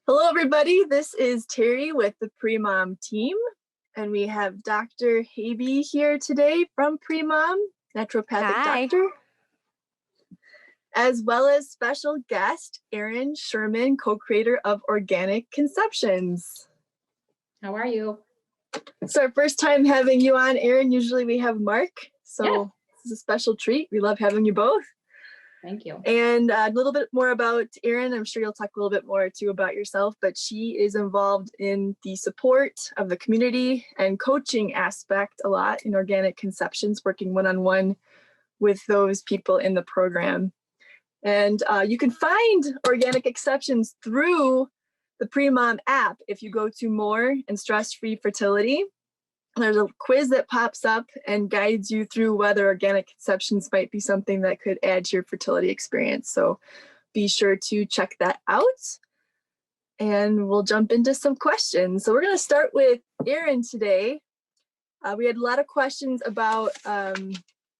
Hello, everybody. This is Terry with the Premom team, and we have Dr. Haebe here today from Premom, naturopathic doctor, as well as special guest Erin Sherman, co-creator of Organic Conceptions. How are you? It's our first time having you on, Erin. Usually we have Mark, so Yes. This is a special treat. We love having you both. Thank you. And a little bit more about Erin. I'm sure you'll talk a little bit more too about yourself, but she is involved in the support of the community and coaching aspect a lot in Organic Conceptions, working one-on-one with those people in the program. And you can find Organic Conceptions through the Premom app if you go to More and Stress-Free Fertility. There's a quiz that pops up and guides you through whether organic conceptions might be something that could add to your fertility experience. So be sure to check that out. And we'll jump into some questions. So we're going to start with Erin today. We had a lot of questions about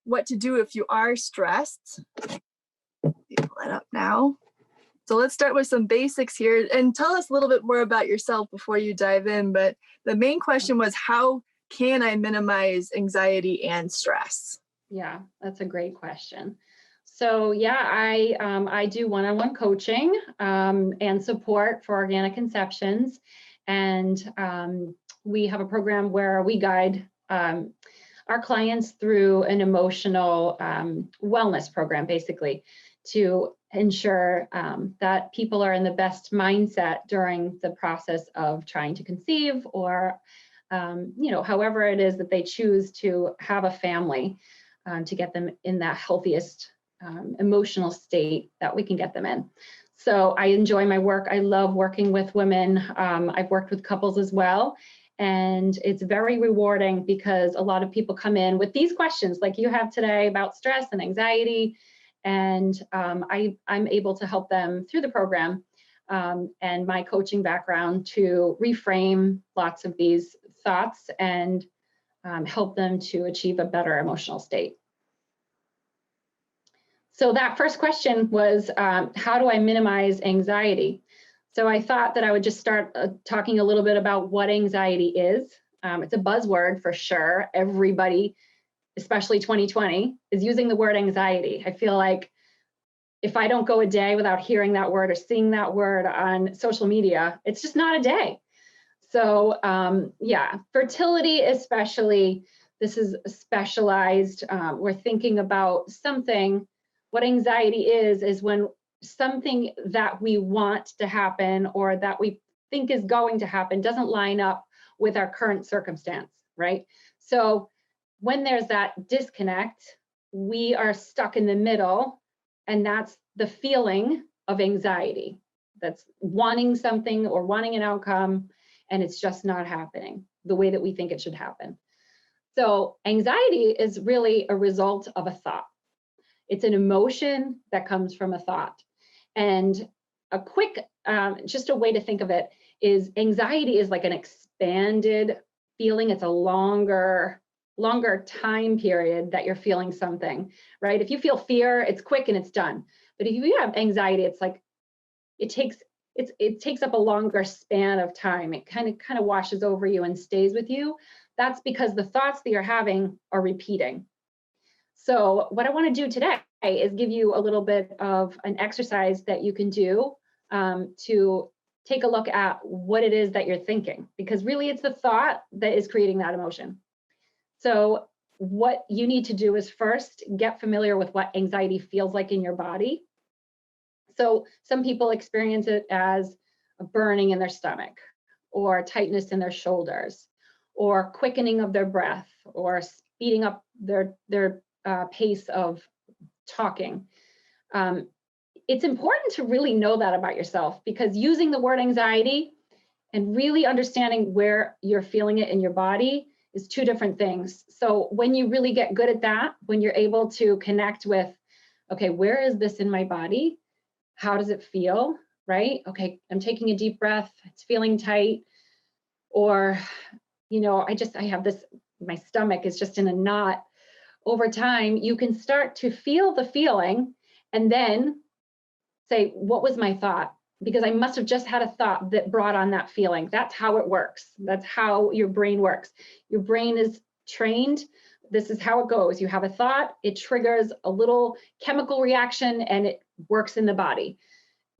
what to do if you are stressed. Let me pull that up now. So let's start with some basics here and tell us a little bit more about yourself before you dive in. But the main question was, how can I minimize anxiety and stress? Yeah, that's a great question. So yeah, I do one-on-one coaching and support for Organic Conceptions. And we have a program where we guide our clients through an emotional wellness program, basically, to ensure that people are in the best mindset during the process of trying to conceive or however it is that they choose to have a family, to get them in that healthiest emotional state that we can get them in. So I enjoy my work. I love working with women. I've worked with couples as well. And it's very rewarding because a lot of people come in with these questions like you have today about stress and anxiety. And I'm able to help them through the program and my coaching background to reframe lots of these thoughts and help them to achieve a better emotional state. So that first question was, how do I minimize anxiety? So I thought that I would just start talking a little bit about what anxiety is. It's a buzzword for sure. Everybody, especially 2020, is using the word anxiety. I feel like if I don't go a day without hearing that word or seeing that word on social media, it's just not a day. So yeah, fertility especially, this is specialized. We're thinking about something. What anxiety is when something that we want to happen or that we think is going to happen doesn't line up with our current circumstance, right? So when there's that disconnect, we are stuck in the middle, and that's the feeling of anxiety. That's wanting something or wanting an outcome, and it's just not happening the way that we think it should happen. So anxiety is really a result of a thought. It's an emotion that comes from a thought. And a quick, just a way to think of it is anxiety is like an expanded feeling. It's a longer time period that you're feeling something, right? If you feel fear, it's quick and it's done. But if you have anxiety, it's like, it takes up a longer span of time. It kind of washes over you and stays with you. That's because the thoughts that you're having are repeating. So what I want to do today is give you a little bit of an exercise that you can do to take a look at what it is that you're thinking, because really it's the thought that is creating that emotion. So what you need to do is first get familiar with what anxiety feels like in your body. So some people experience it as a burning in their stomach, or tightness in their shoulders, or quickening of their breath, or speeding up their pace of talking. It's important to really know that about yourself, because using the word anxiety and really understanding where you're feeling it in your body is two different things. So when you really get good at that, when you're able to connect with, okay, where is this in my body? How does it feel, right? Okay, I'm taking a deep breath, it's feeling tight. Or, I have this, my stomach is just in a knot. Over time, you can start to feel the feeling and then say, what was my thought? because I must have just had a thought that brought on that feeling. That's how it works. That's how your brain works. Your brain is trained. This is how it goes. You have a thought, it triggers a little chemical reaction, and it works in the body.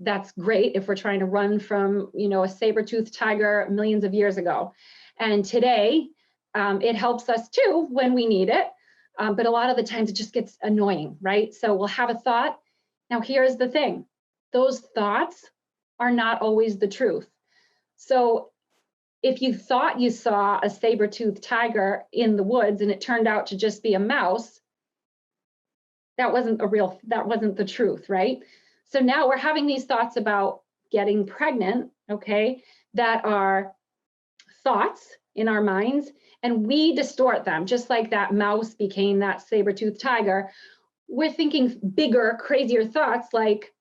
That's great if we're trying to run from, a saber-toothed tiger millions of years ago. And today, it helps us too when we need it. But a lot of the times it just gets annoying, right? So we'll have a thought. Now, here's the thing. Those thoughts are not always the truth. So if you thought you saw a saber-toothed tiger in the woods and it turned out to just be a mouse, that wasn't the truth, right? So now we're having these thoughts about getting pregnant, okay, that are thoughts in our minds, and we distort them, just like that mouse became that saber-toothed tiger. We're thinking bigger, crazier thoughts like,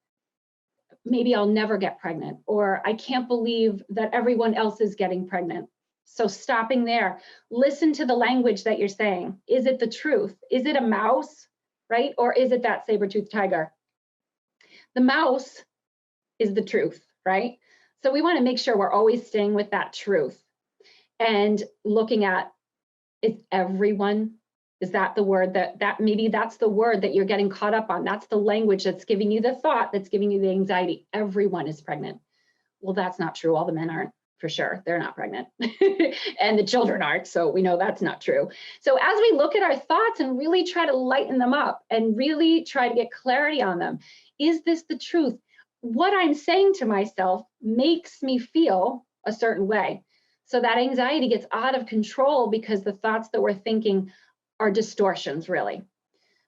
maybe I'll never get pregnant, or I can't believe that everyone else is getting pregnant. So stopping there, listen to the language that you're saying. Is it the truth? Is it a mouse, right? Or is it that saber-toothed tiger? The mouse is the truth, right? So we want to make sure we're always staying with that truth and looking at, is everyone, is that the word that maybe that's the word that you're getting caught up on? That's the language that's giving you the thought, that's giving you the anxiety. Everyone is pregnant. Well, that's not true. All the men aren't, for sure. They're not pregnant. And the children aren't. So we know that's not true. So as we look at our thoughts and really try to lighten them up and really try to get clarity on them, is this the truth? What I'm saying to myself makes me feel a certain way. So that anxiety gets out of control because the thoughts that we're thinking are distortions, really.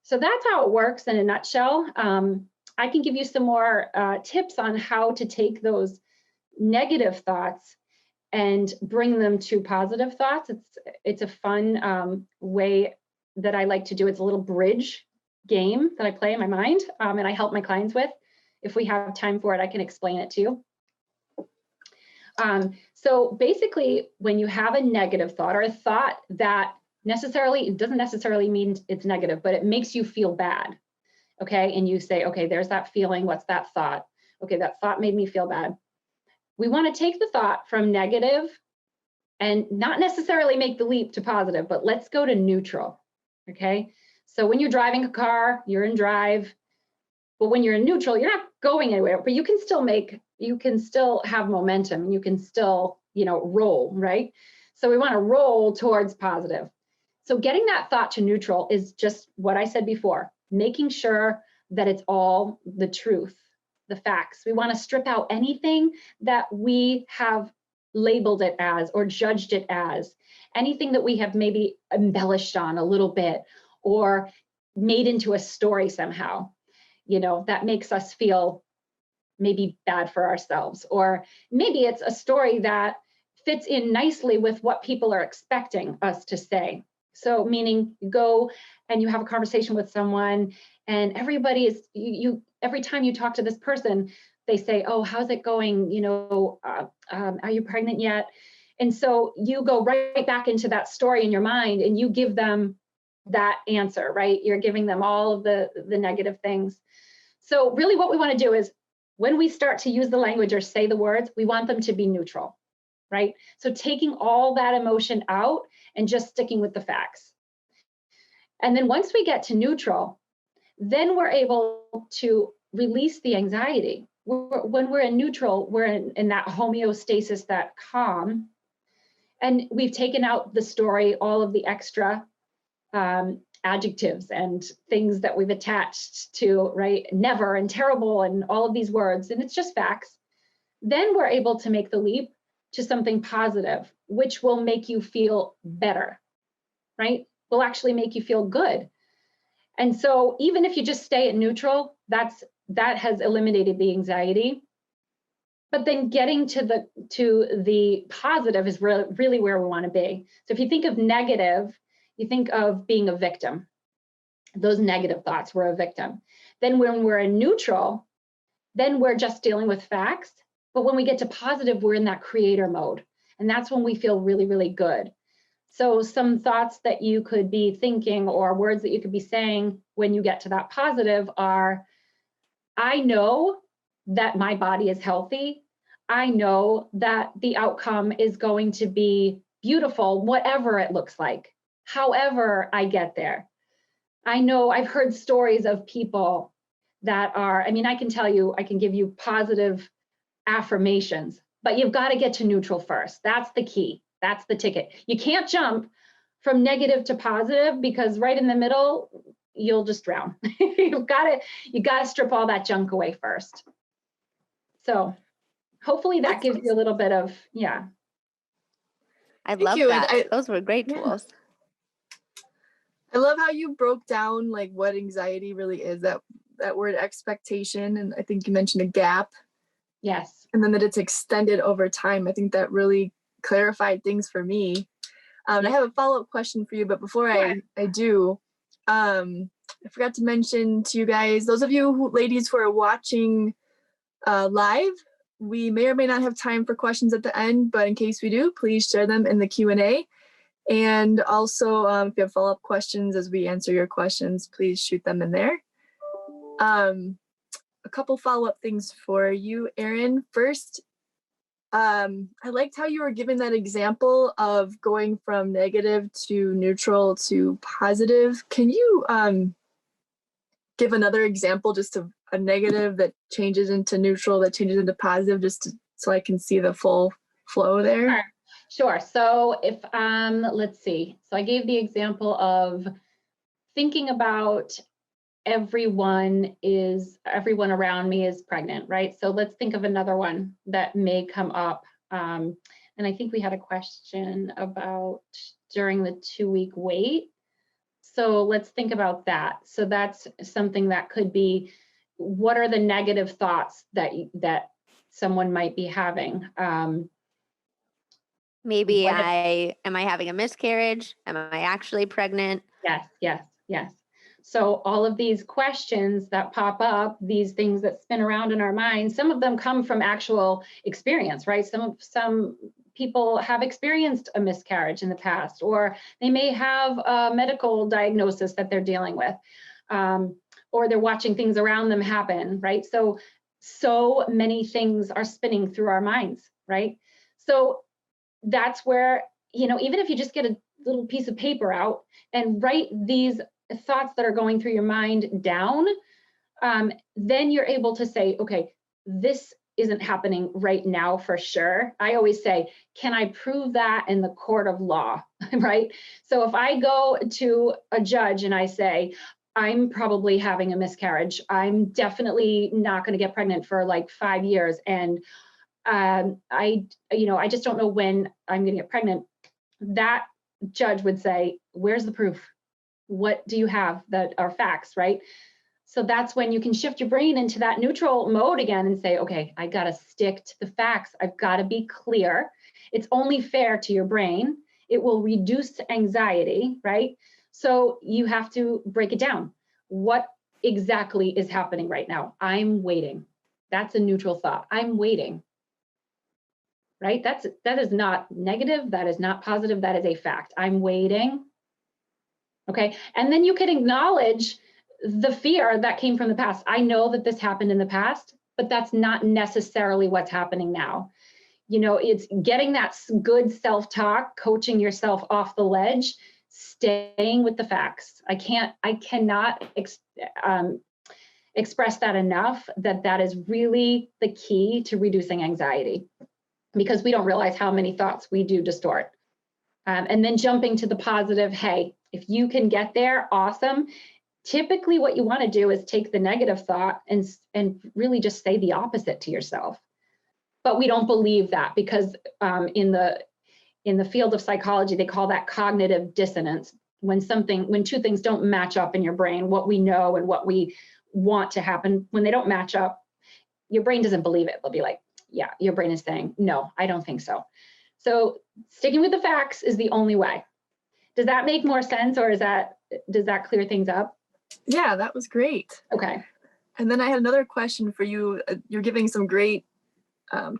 So that's how it works in a nutshell. I can give you some more tips on how to take those negative thoughts and bring them to positive thoughts. It's a fun way that I like to do. It's a little bridge game that I play in my mind, and I help my clients with. If we have time for it, I can explain it to you. So basically, when you have a negative thought or a thought that it doesn't necessarily mean it's negative, but it makes you feel bad, okay? And you say, okay, there's that feeling, what's that thought? Okay, that thought made me feel bad. We want to take the thought from negative and not necessarily make the leap to positive, but let's go to neutral, okay? So when you're driving a car, you're in drive, but when you're in neutral, you're not going anywhere, but you can still have momentum, and you can still, roll, right? So we want to roll towards positive. So getting that thought to neutral is just what I said before, making sure that it's all the truth, the facts. We want to strip out anything that we have labeled it as or judged it as, anything that we have maybe embellished on a little bit or made into a story somehow, that makes us feel maybe bad for ourselves, or maybe it's a story that fits in nicely with what people are expecting us to say. So meaning you go and you have a conversation with someone, and everybody is, every time you talk to this person, they say, oh, how's it going? Are you pregnant yet? And so you go right back into that story in your mind and you give them that answer, right? You're giving them all of the negative things. So really what we want to do is when we start to use the language or say the words, we want them to be neutral, right? So taking all that emotion out and just sticking with the facts. And then once we get to neutral, then we're able to release the anxiety. When we're in neutral, we're in that homeostasis, that calm, and we've taken out the story, all of the extra adjectives and things that we've attached to, right? Never and terrible and all of these words, and it's just facts. Then we're able to make the leap to something positive, which will make you feel better, right? Will actually make you feel good. And so even if you just stay at neutral, that has eliminated the anxiety. But then getting to the positive is really where we want to be. So if you think of negative, you think of being a victim. Those negative thoughts, we're a victim. Then when we're in neutral, then we're just dealing with facts. But when we get to positive, we're in that creator mode. And that's when we feel really, really good. So some thoughts that you could be thinking or words that you could be saying when you get to that positive are, I know that my body is healthy. I know that the outcome is going to be beautiful, whatever it looks like, however I get there. I know I've heard stories of people that are, I mean, I can tell you, I can give you positive affirmations, but you've got to get to neutral first. That's the key. That's the ticket. You can't jump from negative to positive, because right in the middle, you'll just drown. you got to strip all that junk away first. So hopefully that gives you a little bit of, yeah. I love that. Those were great tools. I love how you broke down like what anxiety really is, that word expectation. And I think you mentioned a gap. Yes. And then that it's extended over time. I think that really clarified things for me. I have a follow-up question for you, but before I do, I forgot to mention to you guys, those of you ladies who are watching live, we may or may not have time for questions at the end, but in case we do, please share them in the Q&A. And also, if you have follow-up questions as we answer your questions, please shoot them in there. A couple follow-up things for you, Erin. First, I liked how you were giving that example of going from negative to neutral to positive. Can you give another example just of a negative that changes into neutral, that changes into positive, so I can see the full flow there? Sure. So if, let's see. So I gave the example of thinking about everyone around me is pregnant, right? So let's think of another one that may come up. And I think we had a question about during the 2-week wait. So let's think about that. So that's something that could be, what are the negative thoughts that someone might be having? Maybe am I having a miscarriage? Am I actually pregnant? Yes. So all of these questions that pop up, these things that spin around in our minds, some of them come from actual experience, right? Some people have experienced a miscarriage in the past, or they may have a medical diagnosis that they're dealing with, or they're watching things around them happen, right? So many things are spinning through our minds, right? So that's where, even if you just get a little piece of paper out and write these thoughts that are going through your mind down, then you're able to say, okay, this isn't happening right now for sure. I always say, can I prove that in the court of law, right? So if I go to a judge and I say, I'm probably having a miscarriage, I'm definitely not going to get pregnant for like 5 years, and I just don't know when I'm going to get pregnant, that judge would say, where's the proof? What do you have that are facts, right? So that's when you can shift your brain into that neutral mode again and say, okay, I got to stick to the facts. I've got to be clear. It's only fair to your brain. It will reduce anxiety, right? So you have to break it down. What exactly is happening right now? I'm waiting. That's a neutral thought. I'm waiting. Right? That is not negative. That is not positive. That is a fact. I'm waiting. Okay. And then you can acknowledge the fear that came from the past. I know that this happened in the past, but that's not necessarily what's happening now. It's getting that good self-talk, coaching yourself off the ledge, staying with the facts. I cannot express that enough, that is really the key to reducing anxiety, because we don't realize how many thoughts we do distort. And then jumping to the positive, hey, if you can get there, awesome. Typically what you want to do is take the negative thought and really just say the opposite to yourself. But we don't believe that, because in the field of psychology, they call that cognitive dissonance. When two things don't match up in your brain, what we know and what we want to happen, when they don't match up, your brain doesn't believe it. They'll be like, yeah, your brain is saying, no, I don't think so. So sticking with the facts is the only way. Does that make more sense, or does that clear things up? Yeah, that was great. Okay. And then I had another question for you. You're giving some great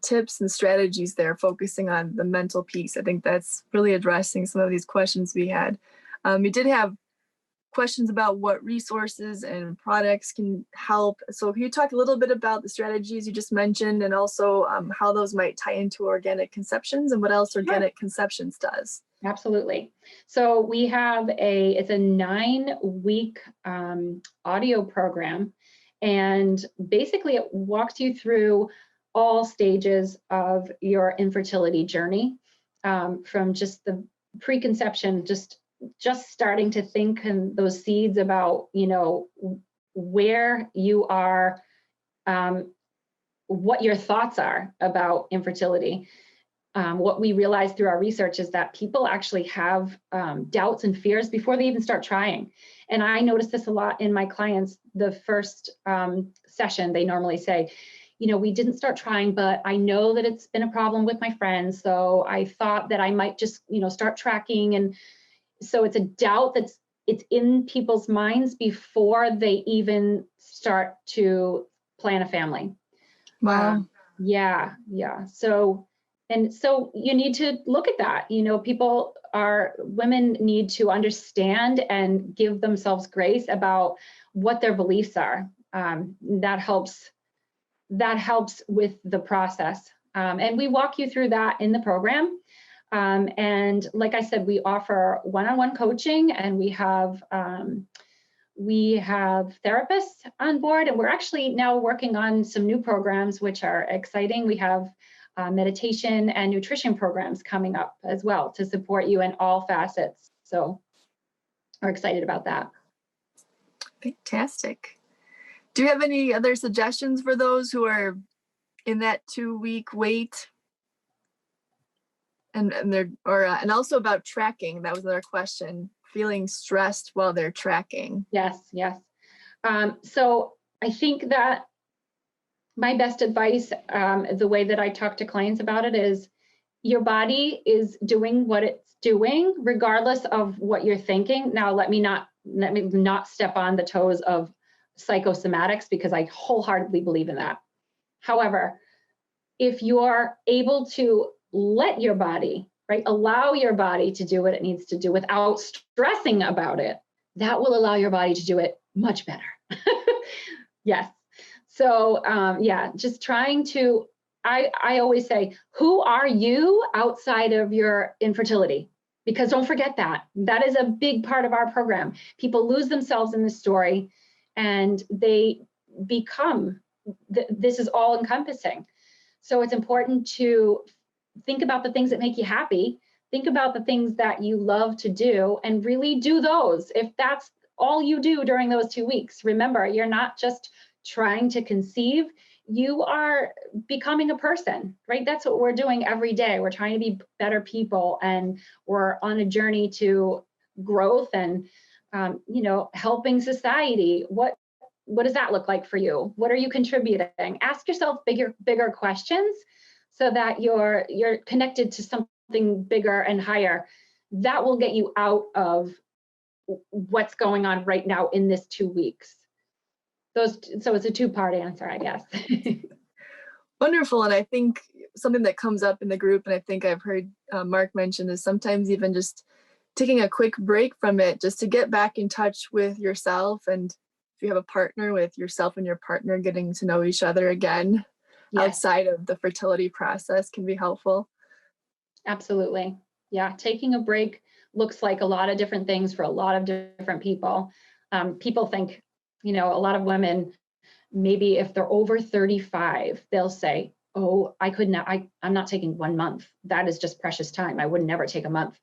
tips and strategies there, focusing on the mental piece. I think that's really addressing some of these questions we had. You did have questions about what resources and products can help. So can you talk a little bit about the strategies you just mentioned, and also how those might tie into organic conceptions and what else organic conceptions does? Absolutely. So we have it's a 9-week audio program, and basically it walks you through all stages of your infertility journey, from just the preconception, just starting to think and those seeds about, where you are, what your thoughts are about infertility. What we realized through our research is that people actually have doubts and fears before they even start trying. And I noticed this a lot in my clients. The first session, they normally say, we didn't start trying, but I know that it's been a problem with my friends. So I thought that I might just, start tracking. And so it's a doubt it's in people's minds before they even start to plan a family. Wow. Yeah. So you need to look at that. Women need to understand and give themselves grace about what their beliefs are. That helps with the process. And we walk you through that in the program. And like I said, we offer one-on-one coaching, and we have therapists on board, and we're actually now working on some new programs, which are exciting. We have meditation and nutrition programs coming up as well to support you in all facets. So we're excited about that. Fantastic. Do you have any other suggestions for those who are in that 2-week wait? And also about tracking. That was another question. Feeling stressed while they're tracking. Yes. So I think that my best advice, the way that I talk to clients about it, is your body is doing what it's doing, regardless of what you're thinking. Now, let me not step on the toes of psychosomatics, because I wholeheartedly believe in that. However, if you're able to let your body, allow your body to do what it needs to do without stressing about it, that will allow your body to do it much better. Yes. So just trying to, I always say, who are you outside of your infertility? Because don't forget that is a big part of our program. People lose themselves in this story, and they become, this is all encompassing. So it's important to think about the things that make you happy. Think about the things that you love to do, and really do those. If that's all you do during those 2 weeks, remember, you're not just trying to conceive, you are becoming a person, right? That's what we're doing every day. We're trying to be better people, and we're on a journey to growth and, helping society. What does that look like for you? What are you contributing? Ask yourself bigger questions, so that you're connected to something bigger and higher. That will get you out of what's going on right now in this 2 weeks. So it's a 2-part answer, I guess. Wonderful. And I think something that comes up in the group, and I think I've heard Mark mention, is sometimes even just taking a quick break from it, just to get back in touch with yourself. And if you have a partner, with yourself and your partner getting to know each other again. Yes. Outside of the fertility process can be helpful. Absolutely. Yeah. Taking a break looks like a lot of different things for a lot of different people. People think, a lot of women, maybe if they're over 35, they'll say, oh, I'm not taking 1 month. That is just precious time. I would never take a month.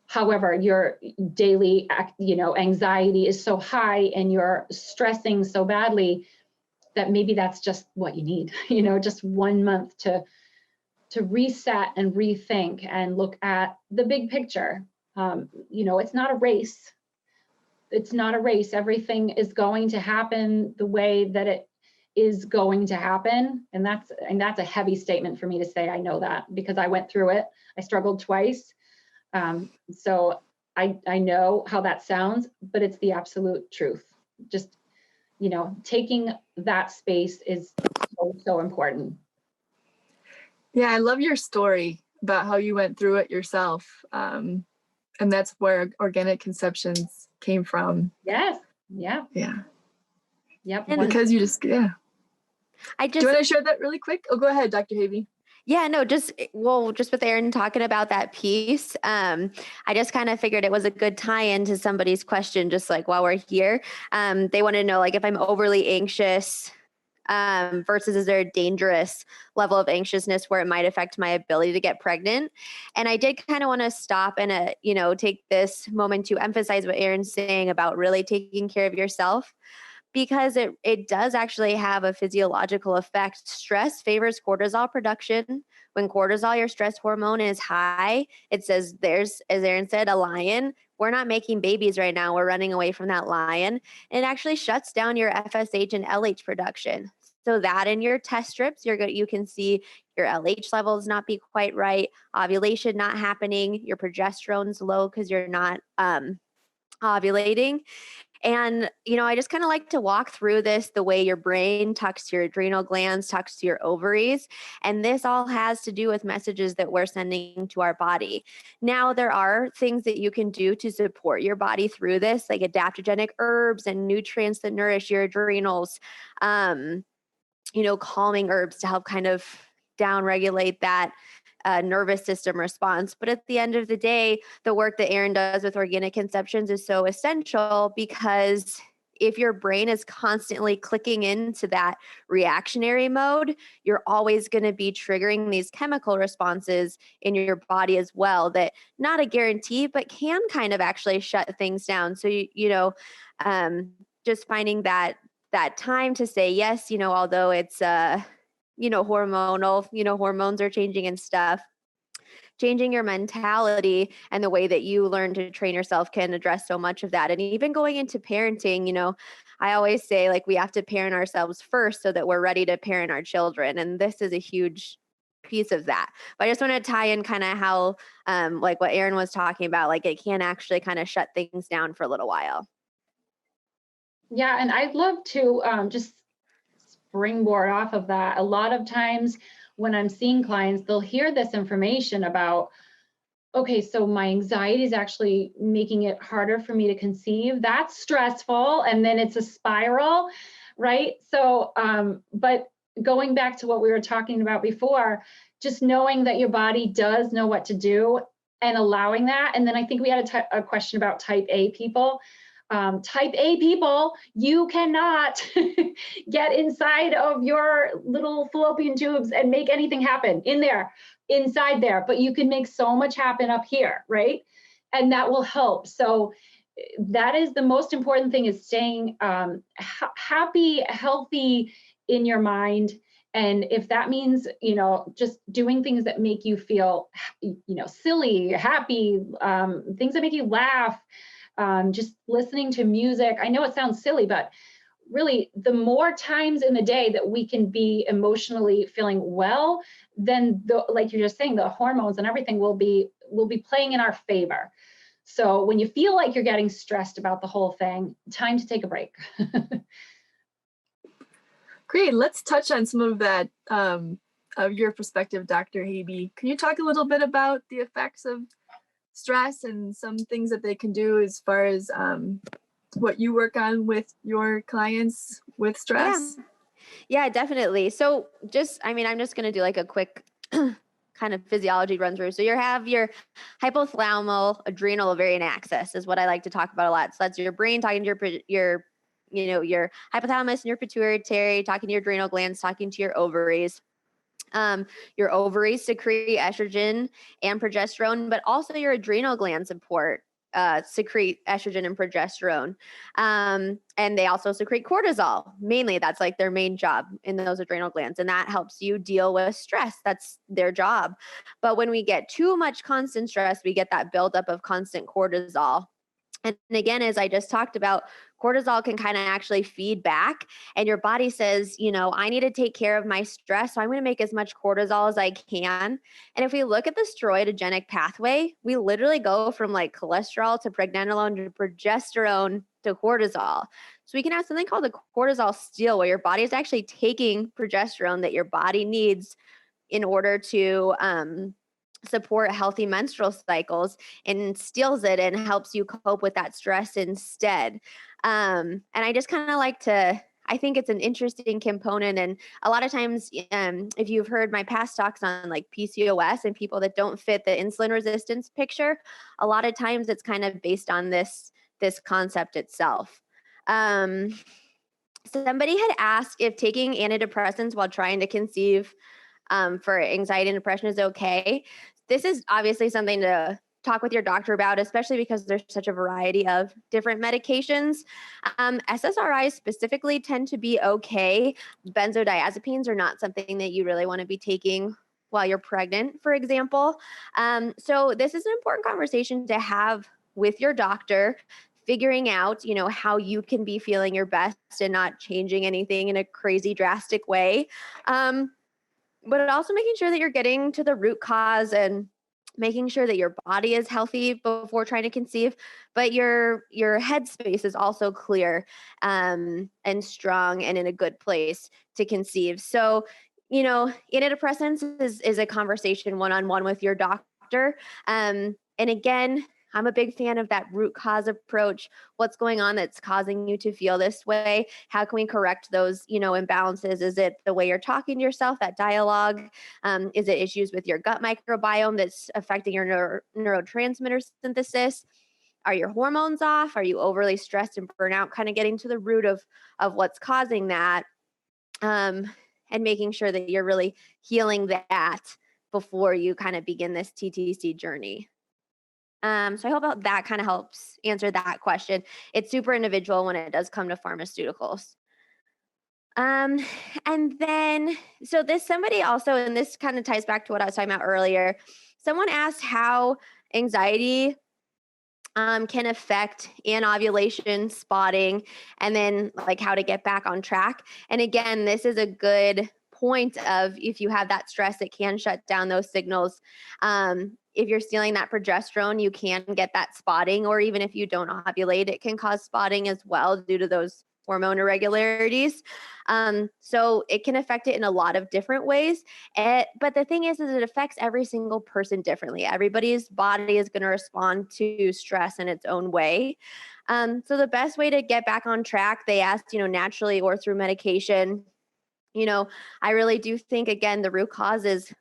However, your daily, anxiety is so high, and you're stressing so badly, that maybe that's just what you need, just 1 month to reset and rethink and look at the big picture. It's not a race. It's not a race. Everything is going to happen the way that it is going to happen. And that's a heavy statement for me to say. I know that, because I went through it. I struggled twice. So I know how that sounds, but it's the absolute truth. Just, taking that space is so important. Yeah, I love your story about how you went through it yourself. And that's where organic conceptions came from. Yes. Yeah. Yeah. Yep. And Because you just, yeah. I Do you just, want to share that really quick? Oh, go ahead, Dr. Haebe. yeah, no, just with Erin talking about that piece, I just kind of figured it was a good tie-in to somebody's question, just like while we're here. They want to know, like, if I'm overly anxious, versus is there a dangerous level of anxiousness where it might affect my ability to get pregnant? And I did kind of want to stop and, take this moment to emphasize what Erin's saying about really taking care of yourself, because it does actually have a physiological effect. Stress favors cortisol production. When cortisol, your stress hormone, is high, it says there's, as Erin said, a lion. We're not making babies right now. We're running away from that lion. And it actually shuts down your FSH and LH production. So that in your test strips, you can see your LH levels not be quite right, ovulation not happening, your progesterone's low because you're not ovulating. And, I just kind of like to walk through this the way your brain talks to your adrenal glands, talks to your ovaries. And this all has to do with messages that we're sending to our body. Now, there are things that you can do to support your body through this, like adaptogenic herbs and nutrients that nourish your adrenals, calming herbs to help kind of downregulate that nervous system response. But at the end of the day, the work that Erin does with organic conceptions is so essential, because if your brain is constantly clicking into that reactionary mode, you're always going to be triggering these chemical responses in your body as well, that not a guarantee, but can kind of actually shut things down. So, just finding that time to say yes, although it's hormonal, hormones are changing and stuff. Changing your mentality and the way that you learn to train yourself can address so much of that. And even going into parenting, I always say, like, we have to parent ourselves first so that we're ready to parent our children. And this is a huge piece of that. But I just want to tie in kind of how, like what Erin was talking about, like it can actually kind of shut things down for a little while. Yeah, and I'd love to just springboard off of that. A lot of times when I'm seeing clients, they'll hear this information about, okay, so my anxiety is actually making it harder for me to conceive. That's stressful. And then it's a spiral, right? So, but going back to what we were talking about before, just knowing that your body does know what to do and allowing that. And then I think we had a question about type A people. Type A people, you cannot get inside of your little fallopian tubes and make anything happen inside there, but you can make so much happen up here, right? And that will help. So that is the most important thing, is staying happy, healthy in your mind. And if that means, just doing things that make you feel, silly, happy, things that make you laugh, just listening to music. I know it sounds silly, but really the more times in the day that we can be emotionally feeling well, then like you're just saying, the hormones and everything will be playing in our favor. So when you feel like you're getting stressed about the whole thing, time to take a break. Great. Let's touch on some of that, of your perspective, Dr. Haebe. Can you talk a little bit about the effects of stress and some things that they can do as far as what you work on with your clients with stress? Yeah, definitely. So I'm just going to do like a quick kind of physiology run through. So you have your hypothalamal adrenal ovarian axis is what I like to talk about a lot. So that's your brain talking to your hypothalamus and your pituitary, talking to your adrenal glands, talking to your ovaries. Your ovaries secrete estrogen and progesterone, but also your adrenal glands secrete estrogen and progesterone. And they also secrete cortisol. Mainly, that's like their main job in those adrenal glands. And that helps you deal with stress. That's their job. But when we get too much constant stress, we get that buildup of constant cortisol. And again, as I just talked about, cortisol can kind of actually feed back, and your body says, I need to take care of my stress, so I'm going to make as much cortisol as I can. And if we look at the steroidogenic pathway, we literally go from like cholesterol to pregnenolone to progesterone to cortisol. So we can have something called the cortisol steal, where your body is actually taking progesterone that your body needs in order to support healthy menstrual cycles and steals it and helps you cope with that stress instead. And I just kind of like to, I think it's an interesting component. And a lot of times, if you've heard my past talks on like PCOS and people that don't fit the insulin resistance picture, a lot of times it's kind of based on this concept itself. Somebody had asked if taking antidepressants while trying to conceive for anxiety and depression is okay. This is obviously something to talk with your doctor about, especially because there's such a variety of different medications. SSRIs specifically tend to be okay. Benzodiazepines are not something that you really want to be taking while you're pregnant, for example. So this is an important conversation to have with your doctor, figuring out, how you can be feeling your best and not changing anything in a crazy drastic way. But also making sure that you're getting to the root cause and making sure that your body is healthy before trying to conceive, but your headspace is also clear and strong and in a good place to conceive. So, antidepressants is a conversation one-on-one with your doctor. And again, I'm a big fan of that root cause approach. What's going on that's causing you to feel this way? How can we correct those, imbalances? Is it the way you're talking to yourself, that dialogue? Is it issues with your gut microbiome that's affecting your neurotransmitter synthesis? Are your hormones off? Are you overly stressed and burnout? Kind of getting to the root of what's causing that, and making sure that you're really healing that before you kind of begin this TTC journey. So I hope that kind of helps answer that question. It's super individual when it does come to pharmaceuticals. And then, so somebody also, and this kind of ties back to what I was talking about earlier. Someone asked how anxiety can affect anovulation, spotting, and then like how to get back on track. And again, this is a good point of if you have that stress, it can shut down those signals. If you're stealing that progesterone, you can get that spotting, or even if you don't ovulate, it can cause spotting as well due to those hormone irregularities. So it can affect it in a lot of different ways. But the thing is it affects every single person differently. Everybody's body is going to respond to stress in its own way. So the best way to get back on track, they asked, naturally or through medication. I really do think, again, the root cause is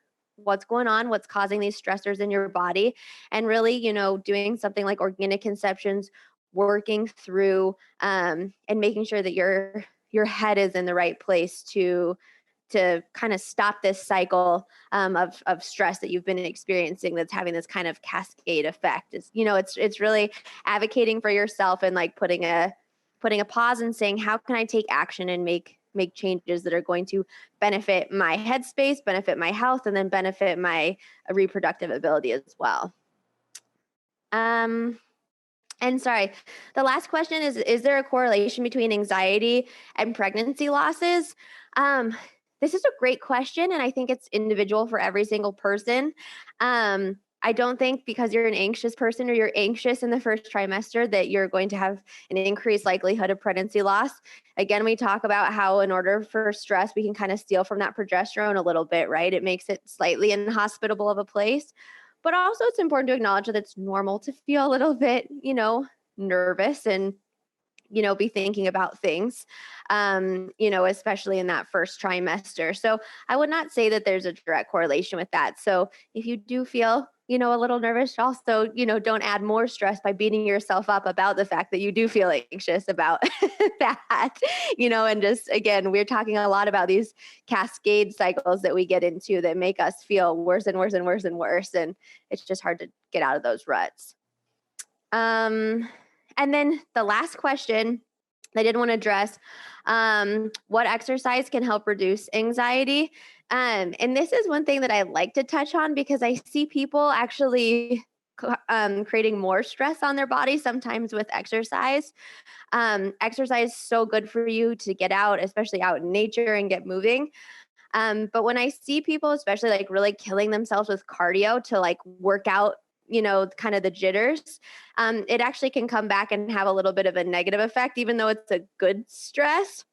what's going on, what's causing these stressors in your body, and really, doing something like organic conceptions, working through and making sure that your head is in the right place to kind of stop this cycle of stress that you've been experiencing that's having this kind of cascade effect. It's really advocating for yourself and like putting a pause and saying, how can I take action and make changes that are going to benefit my headspace, benefit my health, and then benefit my reproductive ability as well. And sorry, the last question is there a correlation between anxiety and pregnancy losses? This is a great question, and I think it's individual for every single person. I don't think because you're an anxious person or you're anxious in the first trimester that you're going to have an increased likelihood of pregnancy loss. Again, we talk about how in order for stress, we can kind of steal from that progesterone a little bit, right? It makes it slightly inhospitable of a place. But also it's important to acknowledge that it's normal to feel a little bit, nervous and, be thinking about things, especially in that first trimester. So I would not say that there's a direct correlation with that. So if you do feel, a little nervous, also, don't add more stress by beating yourself up about the fact that you do feel anxious about that, and just, again, we're talking a lot about these cascade cycles that we get into that make us feel worse and worse and worse and worse. And it's just hard to get out of those ruts. And then the last question I did want to address, what exercise can help reduce anxiety? And this is one thing that I like to touch on because I see people actually creating more stress on their body sometimes with exercise. Exercise is so good for you to get out, especially out in nature and get moving. But when I see people, especially like really killing themselves with cardio to like work out, kind of the jitters, it actually can come back and have a little bit of a negative effect, even though it's a good stress.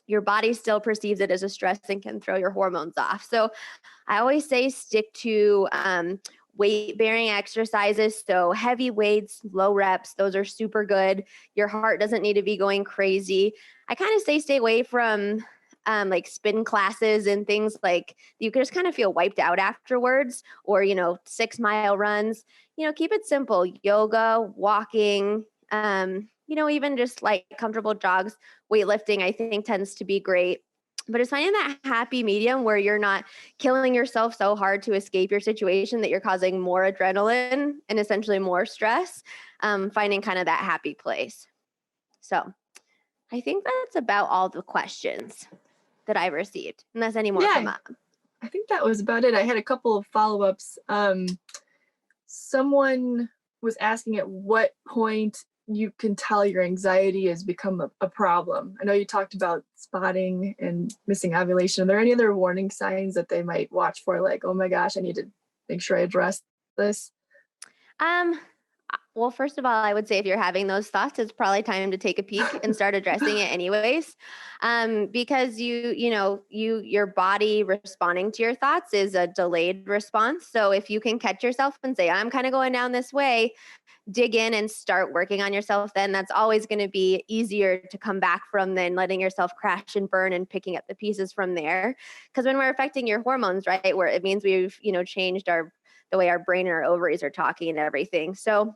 your body still perceives it as a stress and can throw your hormones off. So I always say stick to weight bearing exercises. So heavy weights, low reps, those are super good. Your heart doesn't need to be going crazy. I kind of say stay away from like spin classes and things like you can just kind of feel wiped out afterwards, or, 6-mile runs. Keep it simple. Yoga, walking, even just like comfortable jogs. Weightlifting, I think, tends to be great. But it's finding that happy medium where you're not killing yourself so hard to escape your situation that you're causing more adrenaline and essentially more stress, finding kind of that happy place. So I think that's about all the questions that I've received, unless any more come up. I think that was about it. I had a couple of follow-ups. Someone was asking at what point you can tell your anxiety has become a problem. I know you talked about spotting and missing ovulation. Are there any other warning signs that they might watch for? Like, oh my gosh, I need to make sure I address this? Well, first of all, I would say if you're having those thoughts, it's probably time to take a peek and start addressing it anyways. Because your body responding to your thoughts is a delayed response. So if you can catch yourself and say, I'm kind of going down this way, dig in and start working on yourself, then that's always going to be easier to come back from than letting yourself crash and burn and picking up the pieces from there. Because when we're affecting your hormones, right, where it means we've, changed the way our brain and our ovaries are talking and everything. So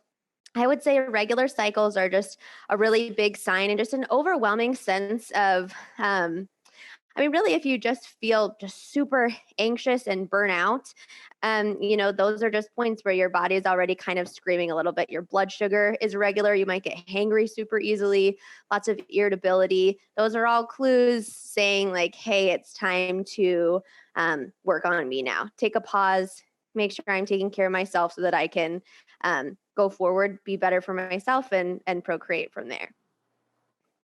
I would say irregular cycles are just a really big sign, and just an overwhelming sense of, really, if you just feel just super anxious and burnout, those are just points where your body is already kind of screaming a little bit. Your blood sugar is irregular. You might get hangry super easily, lots of irritability. Those are all clues saying like, hey, it's time to work on me now. Take a pause, make sure I'm taking care of myself so that I can go forward, be better for myself, and procreate from there.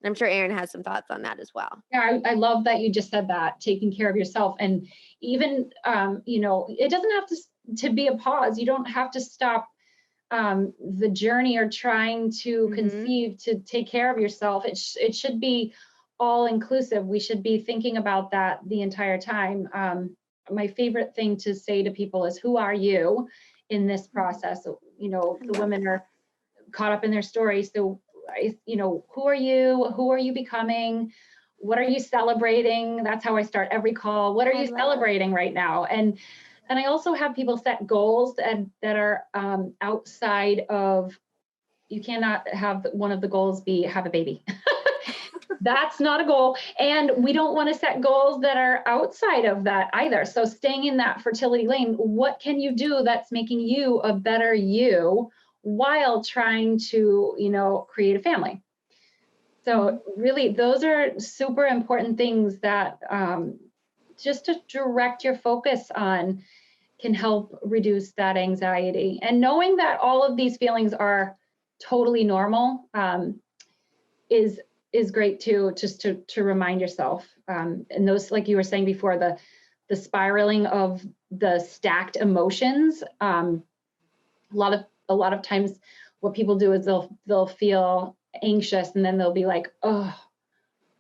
I'm sure Erin has some thoughts on that as well. Yeah, I love that you just said that, taking care of yourself. And even, it doesn't have to be a pause. You don't have to stop the journey or trying to conceive to take care of yourself. It should be all inclusive. We should be thinking about that the entire time. My favorite thing to say to people is, who are you in this process? The women are caught up in their story. So, who are you? Who are you becoming? What are you celebrating? That's how I start every call. What are you celebrating right now? And I also have people set goals that are outside of, you cannot have one of the goals be have a baby. That's not a goal. And we don't want to set goals that are outside of that either. So staying in that fertility lane, what can you do that's making you a better you while trying to, create a family? So really, those are super important things that just to direct your focus on can help reduce that anxiety. And knowing that all of these feelings are totally normal is great too, just to remind yourself. And those, like you were saying before, the spiraling of the stacked emotions. A lot of times what people do is they'll feel anxious, and then they'll be like, oh,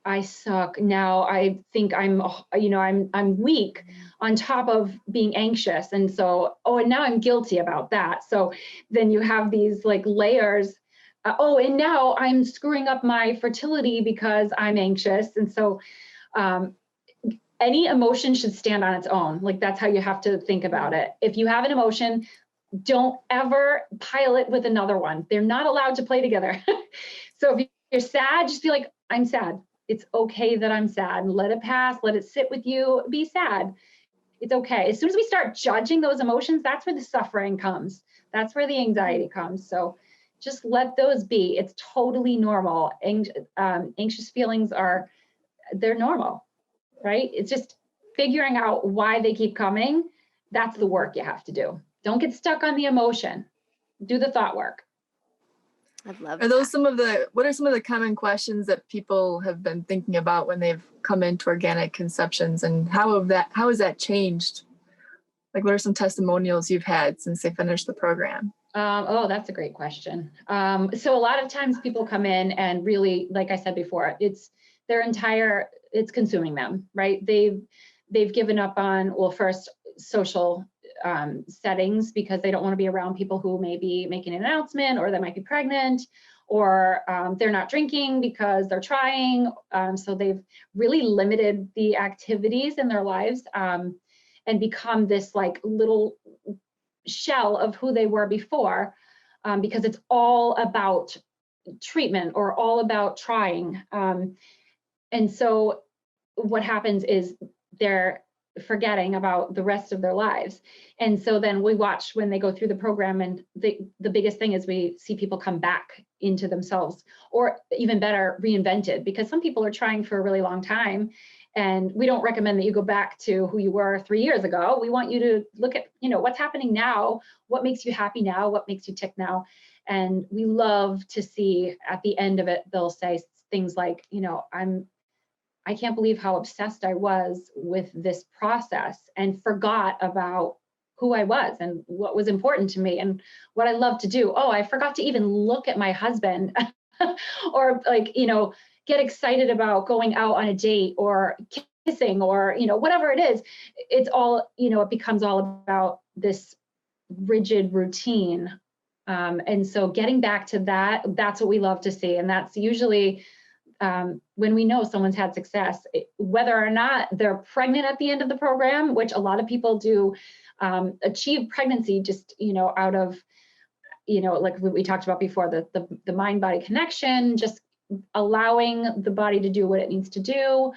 I suck. Now I think I'm weak on top of being anxious. And so, and now I'm guilty about that. So then you have these like layers. And now I'm screwing up my fertility because I'm anxious. And so any emotion should stand on its own. Like, that's how you have to think about it. If you have an emotion, don't ever pile it with another one. They're not allowed to play together. So if you're sad, just be like, I'm sad. It's okay that I'm sad. Let it pass. Let it sit with you. Be sad. It's okay. As soon as we start judging those emotions, that's where the suffering comes. That's where the anxiety comes. So just let those be. It's totally normal. Anxious feelings they're normal, right? It's just figuring out why they keep coming. That's the work you have to do. Don't get stuck on the emotion. Do the thought work. I love that. What are some of the common questions that people have been thinking about when they've come into organic conceptions, and how has that changed? Like, what are some testimonials you've had since they finished the program? That's a great question. So a lot of times people come in and really, like I said before, it's consuming them, right? They've given up on, well, first, social settings, because they don't want to be around people who may be making an announcement, or that might be pregnant, or they're not drinking because they're trying. So they've really limited the activities in their lives, and become this like little shell of who they were before, because it's all about treatment or all about trying. And so what happens is they're forgetting about the rest of their lives. And so then we watch when they go through the program, and the biggest thing is we see people come back into themselves, or even better, reinvented, because some people are trying for a really long time. And we don't recommend that you go back to who you were 3 years ago. We want you to look at, what's happening now, what makes you happy now, what makes you tick now. And we love to see at the end of it, they'll say things like, I can't believe how obsessed I was with this process and forgot about who I was and what was important to me and what I love to do. Oh, I forgot to even look at my husband or get excited about going out on a date or kissing or, whatever it is. It's all, it becomes all about this rigid routine. And so getting back to that's what we love to see. And that's usually when we know someone's had success, whether or not they're pregnant at the end of the program, which a lot of people do achieve pregnancy just, out of, like we talked about before, the mind-body connection, just allowing the body to do what it needs to do.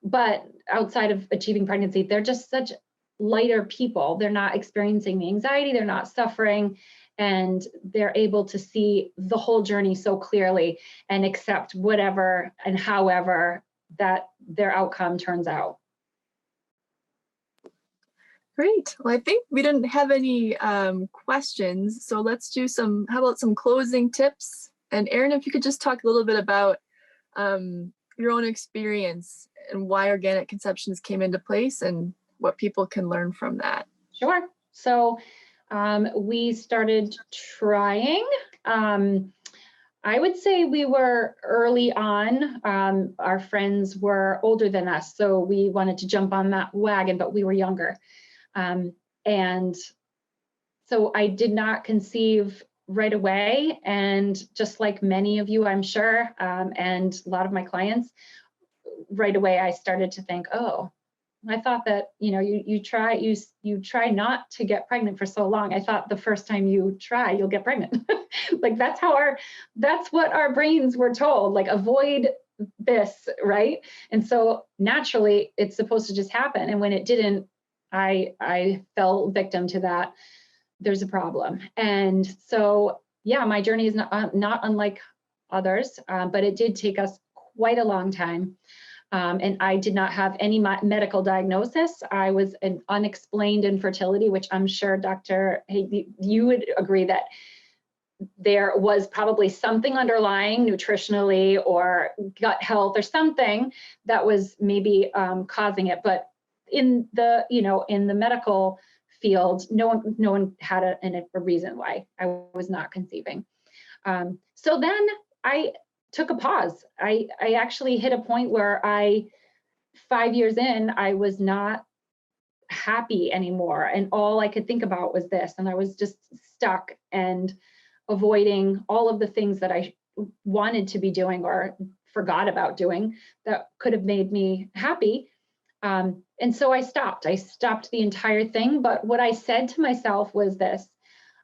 But outside of achieving pregnancy, they're just such lighter people. They're not experiencing the anxiety, they're not suffering, and they're able to see the whole journey so clearly and accept whatever and however that their outcome turns out. Great. Well, I think we didn't have any questions, so let's do how about some closing tips? And Erin, if you could just talk a little bit about your own experience and why organic conceptions came into place and what people can learn from that. Sure. So we started trying. I would say we were early on. Our friends were older than us, so we wanted to jump on that wagon, but we were younger. And so I did not conceive right away. And just like many of you, I'm sure, and a lot of my clients, right away, I started to think, oh, I thought that, you try not to get pregnant for so long. I thought the first time you try, you'll get pregnant. Like that's what our brains were told, like avoid this, right? And so naturally it's supposed to just happen. And when it didn't, I fell victim to that. There's a problem. And so, yeah, my journey is not unlike others, but it did take us quite a long time. And I did not have any medical diagnosis. I was an unexplained infertility, which I'm sure, Dr. Haebe, you would agree that there was probably something underlying nutritionally or gut health or something that was maybe causing it. But in the medical field, no one had a reason why I was not conceiving. So then I took a pause. I actually hit a point where 5 years in, I was not happy anymore. And all I could think about was this. And I was just stuck and avoiding all of the things that I wanted to be doing or forgot about doing that could have made me happy. And so I stopped the entire thing. But what I said to myself was this: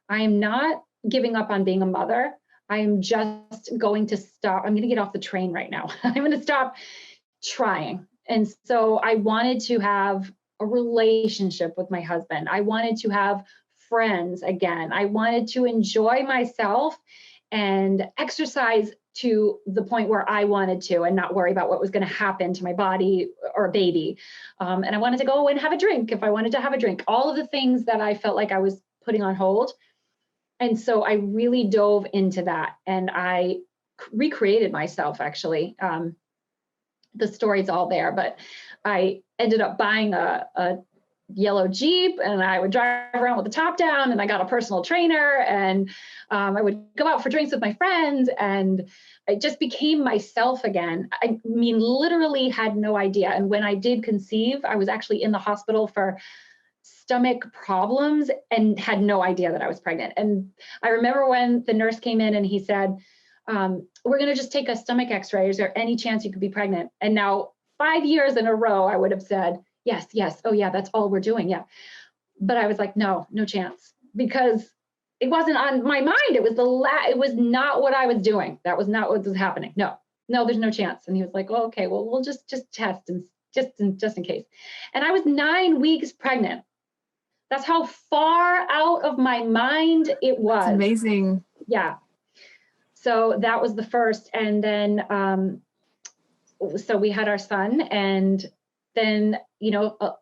I am not giving up on being a mother. I am just going to stop. I'm going to get off the train right now. I'm going to stop trying. And so I wanted to have a relationship with my husband. I wanted to have friends again. I wanted to enjoy myself and exercise to the point where I wanted to and not worry about what was going to happen to my body or baby. And I wanted to go and have a drink if I wanted to have a drink. All of the things that I felt like I was putting on hold. And so I really dove into that and I recreated myself, actually. The story's all there, but I ended up buying a yellow Jeep, and I would drive around with the top down, and I got a personal trainer, and I would go out for drinks with my friends, and I just became myself again. I mean, literally had no idea. And when I did conceive, I was actually in the hospital for stomach problems and had no idea that I was pregnant. And I remember when the nurse came in and he said, we're going to just take a stomach x-ray. Is there any chance you could be pregnant? And now 5 years in a row, I would have said, yes, yes. Oh yeah, that's all we're doing. Yeah. But I was like, no chance, because it wasn't on my mind. It was it was not what I was doing. That was not what was happening. No, there's no chance. And he was like, oh, okay, well, we'll just test and just in case. And I was 9 weeks pregnant. That's how far out of my mind it was. That's amazing. Yeah. So that was the first. And then, so we had our son, and then,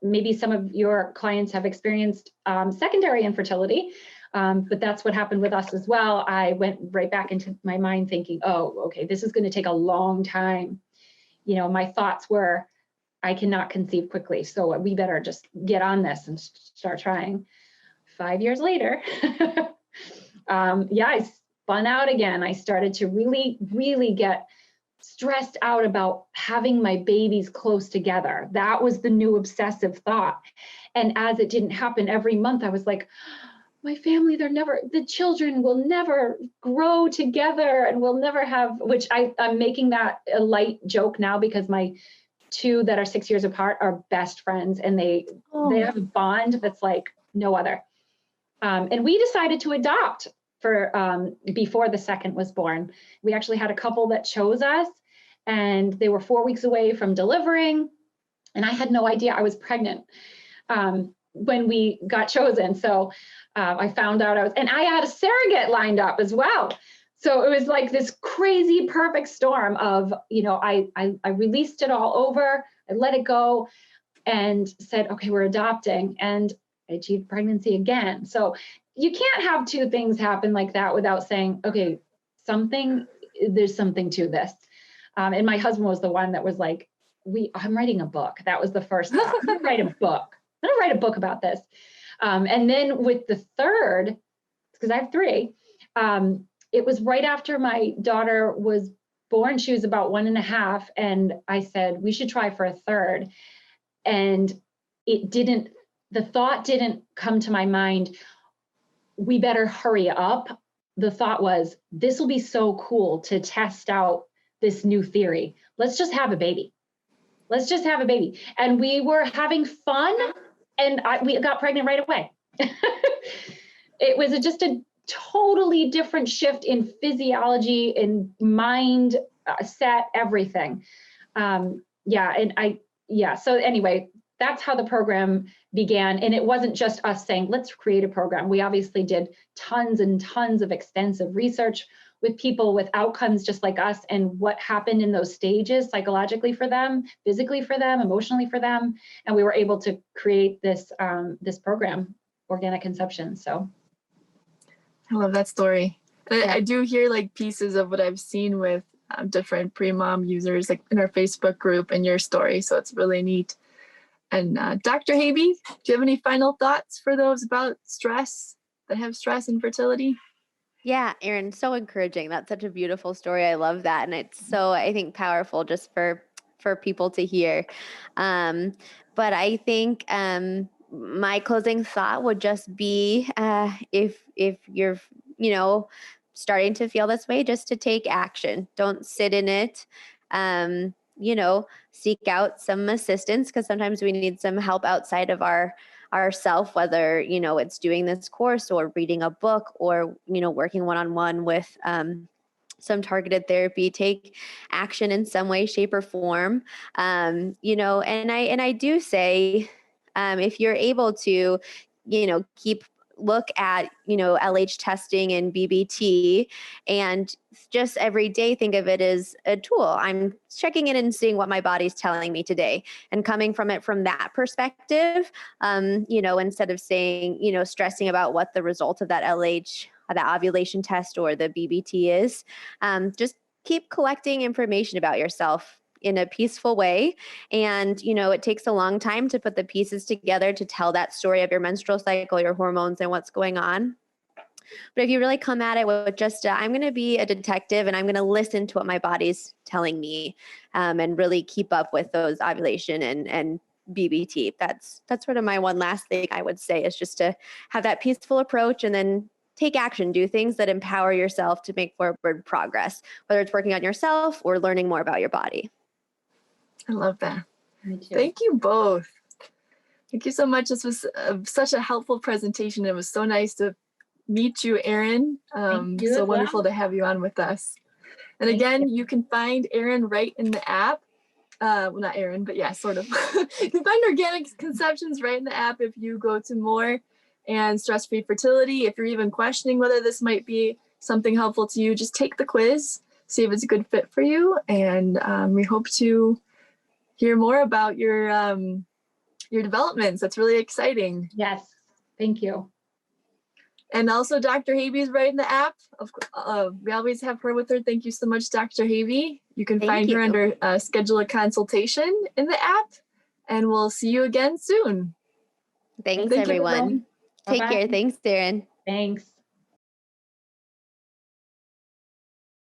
maybe some of your clients have experienced secondary infertility, but that's what happened with us as well. I went right back into my mind thinking, oh, okay, this is going to take a long time. My thoughts were, I cannot conceive quickly, so we better just get on this and start trying. 5 years later, I spun out again. I started to really, really get stressed out about having my babies close together. That was the new obsessive thought. And as it didn't happen every month, I was like, my family, the children will never grow together and we'll never have, which I'm making that a light joke now, because my 2 that are 6 years apart are best friends, and they have a bond that's like no other. And we decided to adopt before the second was born. We actually had a couple that chose us, and they were 4 weeks away from delivering, and I had no idea I was pregnant when we got chosen. So I found out and I had a surrogate lined up as well. So it was like this crazy perfect storm of, I released it all over, I let it go and said, okay, we're adopting, and I achieved pregnancy again. So you can't have 2 things happen like that without saying, okay, there's something to this. And my husband was the one that was like, I'm writing a book. That was the first thought. I'm gonna write a book. I'm gonna write a book about this. And then with the third, because I have 3, it was right after my daughter was born. She was about 1.5. And I said, we should try for a third. And the thought didn't come to my mind, we better hurry up. The thought was, this will be so cool to test out this new theory. Let's just have a baby. And we were having fun, and we got pregnant right away. It was just a totally different shift in physiology, in mind, set, everything. So anyway, that's how the program began. And it wasn't just us saying, let's create a program. We obviously did tons and tons of extensive research with people with outcomes just like us, and what happened in those stages psychologically for them, physically for them, emotionally for them. And we were able to create this program, Organic Conception. So I love that story. And I do hear like pieces of what I've seen with different Premom users, like in our Facebook group, and your story. So it's really neat. And Dr. Haebe, do you have any final thoughts for those about stress, that have stress and fertility? Yeah, Erin, so encouraging. That's such a beautiful story. I love that. And it's so, I think, powerful just for people to hear. But I think my closing thought would just be if you're, starting to feel this way, just to take action. Don't sit in it. Seek out some assistance, because sometimes we need some help outside of ourself, whether, it's doing this course or reading a book or, working one-on-one with some targeted therapy. Take action in some way, shape, or form. And I do say, if you're able to, look at, LH testing and BBT, and just every day think of it as a tool. I'm checking in and seeing what my body's telling me today, and coming from that perspective, instead of saying, stressing about what the result of that LH, the ovulation test or the BBT is, just keep collecting information about yourself. in a peaceful way. And, it takes a long time to put the pieces together to tell that story of your menstrual cycle, your hormones, and what's going on. But if you really come at it with just, I'm going to be a detective and I'm going to listen to what my body's telling me, and really keep up with those ovulation and BBT. That's sort of my one last thing I would say, is just to have that peaceful approach and then take action, do things that empower yourself to make forward progress, whether it's working on yourself or learning more about your body. I love that. Me too. Thank you both. Thank you so much. This was such a helpful presentation. It was so nice to meet you, Erin. So wonderful to have you on with us. And again, you can find Erin right in the app. Well, not Erin, but yeah, sort of. You can find Organic Conceptions right in the app if you go to More and Stress-Free Fertility. If you're even questioning whether this might be something helpful to you, just take the quiz, see if it's a good fit for you. And we hope to hear more about your developments. That's really exciting. Yes, thank you. And also Dr. Haebe is right in the app. We always have her with her. Thank you so much, Dr. Haebe. You can find her under schedule a consultation in the app, and we'll see you again soon. Thanks everyone. Take care. Thanks, Erin. Thanks.